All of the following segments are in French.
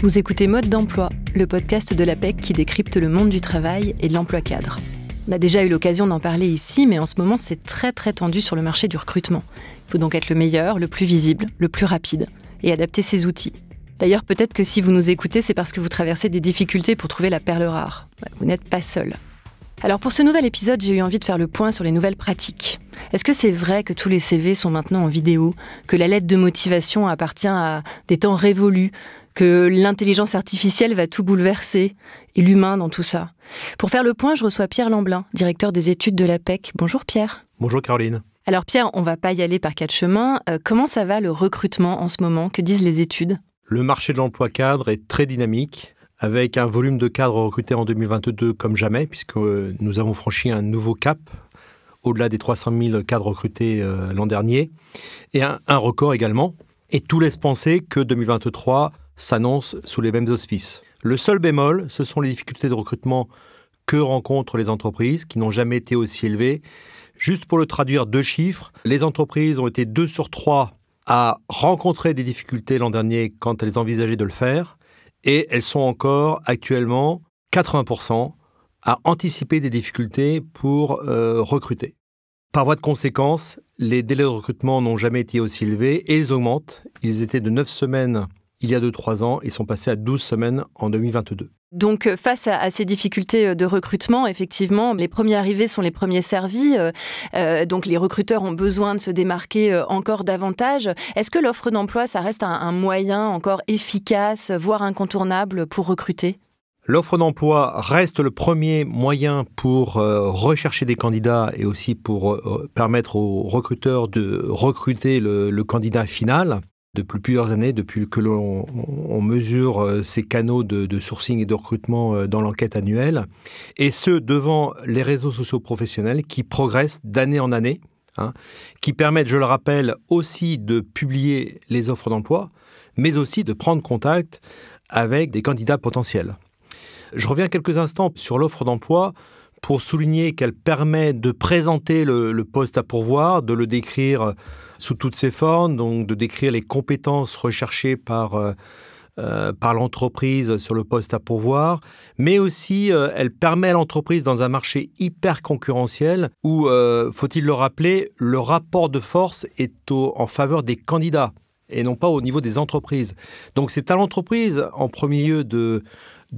Vous écoutez Mode d'emploi, le podcast de l'APEC qui décrypte le monde du travail et de l'emploi cadre. On a déjà eu l'occasion d'en parler ici, mais en ce moment, c'est très tendu sur le marché du recrutement. Il faut donc être le meilleur, le plus visible, le plus rapide et adapter ses outils. D'ailleurs, peut-être que si vous nous écoutez, c'est parce que vous traversez des difficultés pour trouver la perle rare. Vous n'êtes pas seul. Alors pour ce nouvel épisode, j'ai eu envie de faire le point sur les nouvelles pratiques. Est-ce que c'est vrai que tous les CV sont maintenant en vidéo, que la lettre de motivation appartient à des temps révolus, que l'intelligence artificielle va tout bouleverser, et l'humain dans tout ça? Pour faire le point, je reçois Pierre Lamblin, directeur des études de l'APEC. Bonjour Pierre. Bonjour Caroline. Alors Pierre, on ne va pas y aller par quatre chemins. Comment ça va le recrutement en ce moment? Que disent les études? Le marché de l'emploi cadre est très dynamique, avec un volume de cadres recrutés en 2022 comme jamais, puisque nous avons franchi un nouveau cap, au-delà des 300 000 cadres recrutés l'an dernier, et un record également. Et tout laisse penser que 2023 s'annonce sous les mêmes auspices. Le seul bémol, ce sont les difficultés de recrutement que rencontrent les entreprises, qui n'ont jamais été aussi élevées. Juste pour le traduire, 2 chiffres, les entreprises ont été 2 sur 3 à rencontrer des difficultés l'an dernier quand elles envisageaient de le faire, et elles sont encore actuellement 80% à anticiper des difficultés pour recruter. Par voie de conséquence, les délais de recrutement n'ont jamais été aussi élevés et ils augmentent. Ils étaient de 9 semaines il y a 2-3 ans et sont passés à 12 semaines en 2022. Donc face à ces difficultés de recrutement, effectivement, les premiers arrivés sont les premiers servis. Donc les recruteurs ont besoin de se démarquer encore davantage. Est-ce que l'offre d'emploi, ça reste un moyen encore efficace, voire incontournable pour recruter ? L'offre d'emploi reste le premier moyen pour rechercher des candidats et aussi pour permettre aux recruteurs de recruter le candidat final. Depuis plusieurs années, depuis que l'on mesure ces canaux de sourcing et de recrutement dans l'enquête annuelle, et ce, devant les réseaux sociaux professionnels qui progressent d'année en année, qui permettent, je le rappelle, aussi de publier les offres d'emploi, mais aussi de prendre contact avec des candidats potentiels. Je reviens quelques instants sur l'offre d'emploi pour souligner qu'elle permet de présenter le poste à pourvoir, de le décrire sous toutes ses formes, donc de décrire les compétences recherchées par l'entreprise sur le poste à pourvoir, mais aussi elle permet à l'entreprise dans un marché hyper concurrentiel où, faut-il le rappeler, le rapport de force est en faveur des candidats et non pas au niveau des entreprises. Donc c'est à l'entreprise en premier lieu de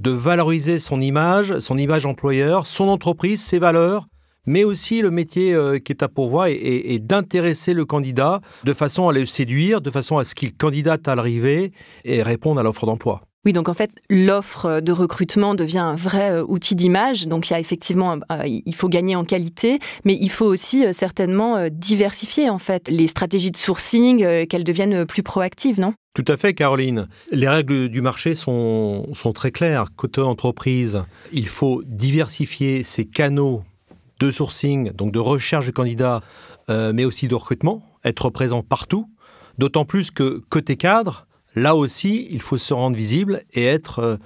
valoriser son image employeur, son entreprise, ses valeurs, mais aussi le métier qui est à pourvoir et d'intéresser le candidat de façon à le séduire, de façon à ce qu'il candidate à l'arrivée et réponde à l'offre d'emploi. Oui, donc en fait, l'offre de recrutement devient un vrai outil d'image. Donc il y a effectivement, il faut gagner en qualité, mais il faut aussi certainement diversifier en fait les stratégies de sourcing, qu'elles deviennent plus proactives, non ? Tout à fait, Caroline. Les règles du marché sont très claires. Côté entreprise, il faut diversifier ses canaux de sourcing, donc de recherche de candidats, mais aussi de recrutement, être présent partout. D'autant plus que côté cadre, là aussi, il faut se rendre visible et être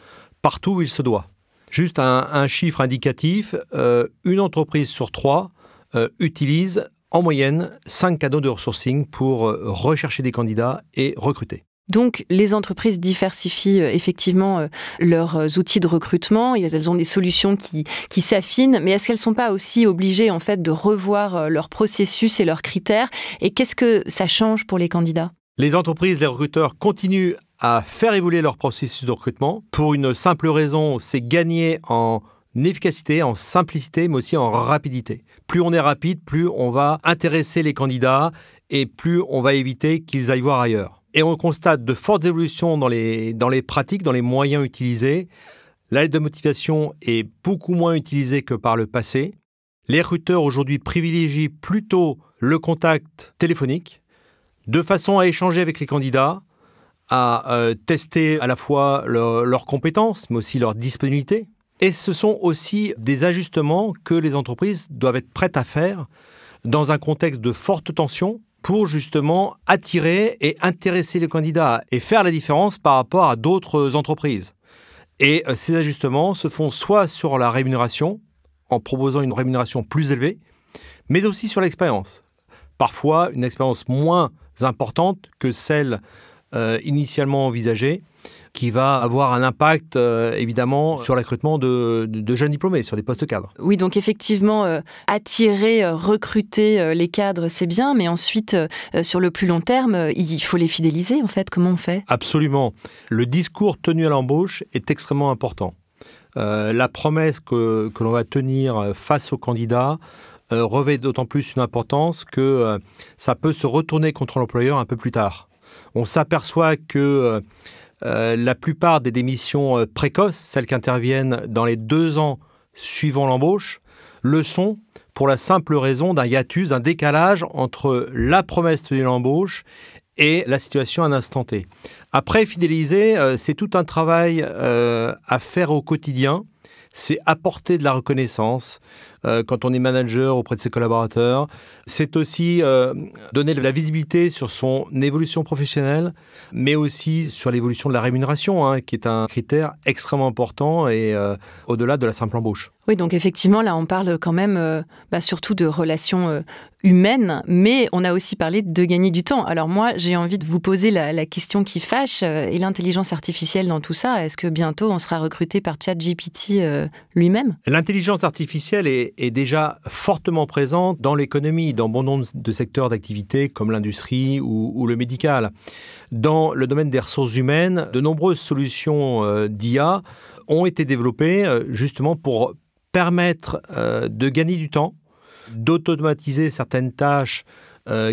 partout où il se doit. Juste un chiffre indicatif, une entreprise sur 3 utilise en moyenne 5 canaux de sourcing pour rechercher des candidats et recruter. Donc, les entreprises diversifient effectivement leurs outils de recrutement. Elles ont des solutions qui s'affinent, mais est-ce qu'elles ne sont pas aussi obligées en fait, de revoir leurs processus et leurs critères? Et qu'est-ce que ça change pour les candidats? Les entreprises, les recruteurs continuent à faire évoluer leur processus de recrutement pour une simple raison, c'est gagner en efficacité, en simplicité, mais aussi en rapidité. Plus on est rapide, plus on va intéresser les candidats et plus on va éviter qu'ils aillent voir ailleurs. Et on constate de fortes évolutions dans les pratiques, dans les moyens utilisés. La lettre de motivation est beaucoup moins utilisée que par le passé. Les recruteurs aujourd'hui privilégient plutôt le contact téléphonique, de façon à échanger avec les candidats, à tester à la fois leurs compétences, mais aussi leur disponibilité. Et ce sont aussi des ajustements que les entreprises doivent être prêtes à faire dans un contexte de forte tension, pour justement attirer et intéresser les candidats et faire la différence par rapport à d'autres entreprises. Et ces ajustements se font soit sur la rémunération, en proposant une rémunération plus élevée, mais aussi sur l'expérience. Parfois, une expérience moins importante que celle initialement envisagée, qui va avoir un impact évidemment sur le recrutement de jeunes diplômés, sur des postes cadres. Oui, donc effectivement, attirer, recruter les cadres, c'est bien, mais ensuite, sur le plus long terme, il faut les fidéliser, en fait. Comment on fait ? Absolument. Le discours tenu à l'embauche est extrêmement important. La promesse que l'on va tenir face aux candidats revêt d'autant plus une importance que ça peut se retourner contre l'employeur un peu plus tard. On s'aperçoit que la plupart des démissions précoces, celles qui interviennent dans les 2 ans suivant l'embauche, le sont pour la simple raison d'un hiatus, d'un décalage entre la promesse tenue à l'embauche et la situation à un instant T. Après, fidéliser, c'est tout un travail à faire au quotidien. C'est apporter de la reconnaissance quand on est manager auprès de ses collaborateurs. C'est aussi donner de la visibilité sur son évolution professionnelle, mais aussi sur l'évolution de la rémunération, qui est un critère extrêmement important et au-delà de la simple embauche. Oui, donc effectivement, là, on parle quand même surtout de relations humaines, mais on a aussi parlé de gagner du temps. Alors moi, j'ai envie de vous poser la question qui fâche, et l'intelligence artificielle dans tout ça, est-ce que bientôt on sera recruté par ChatGPT lui-même ? L'intelligence artificielle est déjà fortement présente dans l'économie, dans bon nombre de secteurs d'activité comme l'industrie ou le médical. Dans le domaine des ressources humaines, de nombreuses solutions d'IA ont été développées justement pour permettre de gagner du temps, d'automatiser certaines tâches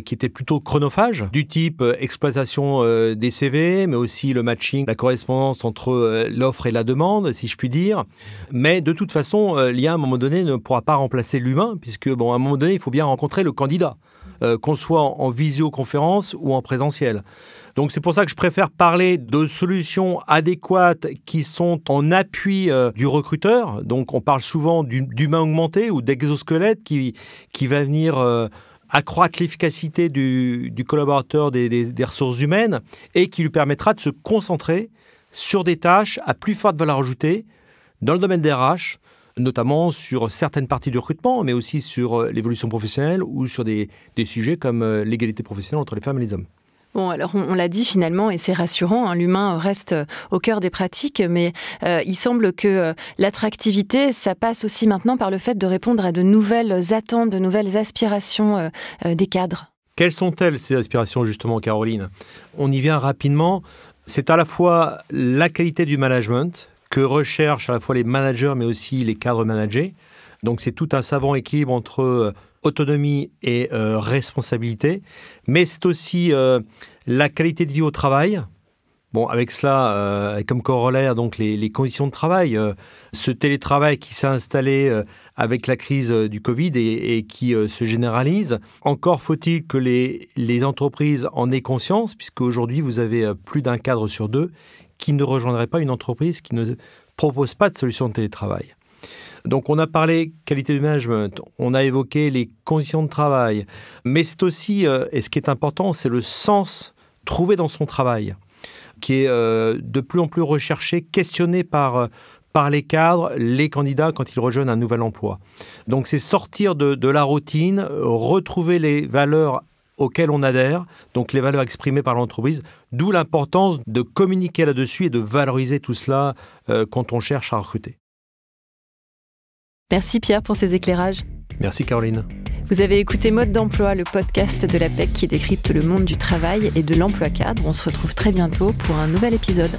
qui étaient plutôt chronophages, du type exploitation des CV, mais aussi le matching, la correspondance entre l'offre et la demande, si je puis dire. Mais de toute façon, l'IA, à un moment donné, ne pourra pas remplacer l'humain, puisque, à un moment donné, il faut bien rencontrer le candidat, qu'on soit en visioconférence ou en présentiel. Donc c'est pour ça que je préfère parler de solutions adéquates qui sont en appui du recruteur. Donc on parle souvent d'humain augmenté ou d'exosquelette qui va venir accroître l'efficacité du collaborateur des ressources humaines et qui lui permettra de se concentrer sur des tâches à plus forte valeur ajoutée dans le domaine des RH, notamment sur certaines parties du recrutement, mais aussi sur l'évolution professionnelle ou sur des sujets comme l'égalité professionnelle entre les femmes et les hommes. Bon, alors on l'a dit finalement, et c'est rassurant, l'humain reste au cœur des pratiques, mais il semble que l'attractivité, ça passe aussi maintenant par le fait de répondre à de nouvelles attentes, de nouvelles aspirations des cadres. Quelles sont-elles, ces aspirations, justement, Caroline ? On y vient rapidement. C'est à la fois la qualité du management que recherchent à la fois les managers, mais aussi les cadres managés. Donc c'est tout un savant équilibre entre autonomie et responsabilité, mais c'est aussi la qualité de vie au travail. Bon, avec cela, comme corollaire, donc les conditions de travail, ce télétravail qui s'est installé avec la crise du Covid et qui se généralise. Encore faut-il que les entreprises en aient conscience, puisque aujourd'hui vous avez plus d'un cadre sur 2 qui ne rejoindrait pas une entreprise qui ne propose pas de solution de télétravail. Donc on a parlé qualité de management, on a évoqué les conditions de travail, mais c'est aussi, et ce qui est important, c'est le sens trouvé dans son travail, qui est de plus en plus recherché, questionné par les cadres, les candidats quand ils rejoignent un nouvel emploi. Donc c'est sortir de la routine, retrouver les valeurs auxquelles on adhère, donc les valeurs exprimées par l'entreprise, d'où l'importance de communiquer là-dessus et de valoriser tout cela quand on cherche à recruter. Merci Pierre pour ces éclairages. Merci Caroline. Vous avez écouté Mode d'emploi, le podcast de l'APEC qui décrypte le monde du travail et de l'emploi cadre. On se retrouve très bientôt pour un nouvel épisode.